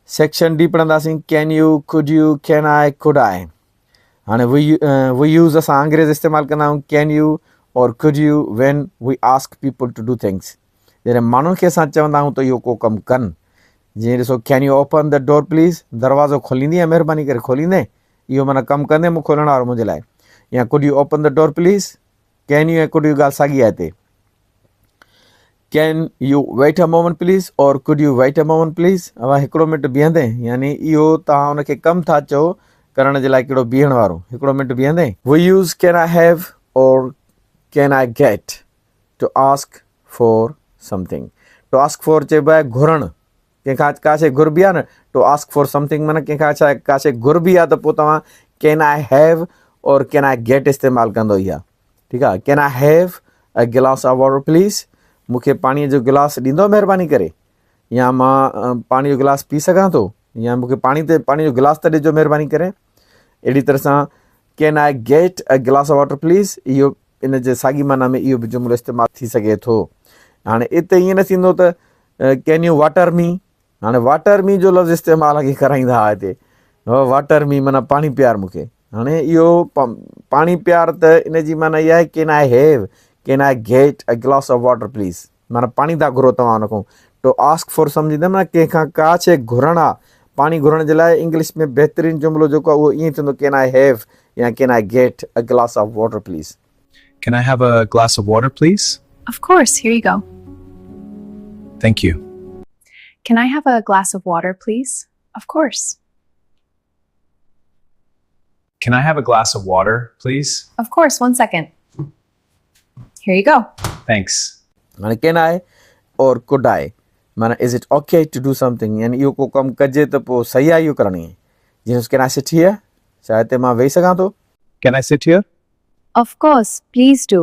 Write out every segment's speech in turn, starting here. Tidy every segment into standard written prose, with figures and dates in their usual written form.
Section D पढ़ंदासीं can you, could you, can I, could I. हाणे we use असां अंग्रेज़ इस्तेमालु कंदा आहियूं कैन यू और could you when we ask people to do things. जॾहिं माण्हुनि खे असां चवंदा आहियूं त इहो को कमु कनि, जीअं ॾिसो can U open the door please, दरवाज़ो खोलींदी आहे महिरबानी करे खोलींदे, इहो माना कमु कंदे मूं खोलण वारो मुंहिंजे लाइ। या could you open the door please, can you ऐं कुड यू ॻाल्हि साॻी आहे हिते। Can you wait a moment please और could you wait a moment please, अवा हिकिड़ो मिंट बीहंदे, यानी इहो तव्हां हुनखे कमु था चओ करण जे लाइ कहिड़ो बीहण वारो, हिकिड़ो मिंट बीहंदे। We use can I have और can I get to ask for something. To ask for चइबो आहे घुरणु, कंहिंखां का शइ घुरबी आहे न, टू आस्क फॉर समथिंग माना कंहिंखां छा का शइ घुरबी आहे त पोइ तव्हां कैन आई हैव और कैन आई गेट इस्तेमालु कंदो ई आहे। ठीकु आहे। कैन आई हैव अ गिलास ऑफ वाटर प्लीज़, मूंखे पाणीअ जो गिलास ॾींदो महिरबानी करे, या मां पाणी जो गिलास पी सघां थो, या मूंखे पाणी जो गिलास त ॾिजो महिरबानी करे। अहिड़ी तरह सां कैन आई गेट अ गिलास ऑफ वाटर प्लीज़, इहो इन जे साॻी माना में इहो बि जुमिलो इस्तेमालु थी सघे थो। हाणे हिते ईअं न थींदो त कैन यू वाटर मी, हाणे वाटर मी जो लफ़्ज़ इस्तेमालु अॻे कराईंदा हुआ हिते, वाटर मी माना पाणी प्यार मूंखे। हाणे इहो पाणी प्यार त इन जी माना इहा आहे can I have, can I get a गिलास ऑफ वाटर प्लीज़, माना पाणी था घुरो तव्हां हुन खां। टू आस्क फॉर सम्झंदमि न, कंहिंखां का शइ घुरणु आहे, पाणी घुरण जे लाइ इंग्लिश में बहितरीनु जुमिलो जेको आहे उहो ईअं थींदो कैन आई हैव या कैन आई गेट अ गिलास of water please. Can I have a glass of water, please? Of course, here you go. Thank you. Can I have a glass of water, please? Of course. Can I have a glass of water, please? Of course, 1 second. Here you go. Thanks. हाणे can I और could I माना is it okay to do something, यानी इहो को कमु कजे त पोइ सही आहे इहो करिणी आहे। जीअं कैन आई सिट हियर, छा हिते मां वेही सघां थो? Can I sit here? Of course, please do.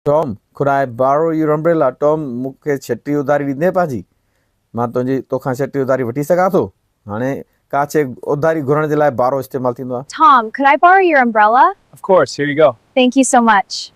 Tom, could I borrow your umbrella? Tom, मूंखे छटी उधारी ॾींदे पंहिंजी, मां तोखां छटी उधारी वठी सघां थो। हाणे का शइ उधारी घुरण जे लाइ बारो इस्तेमालु थींदो आहे। Tom, could I borrow your umbrella? Of course, here you go. Thank you so much.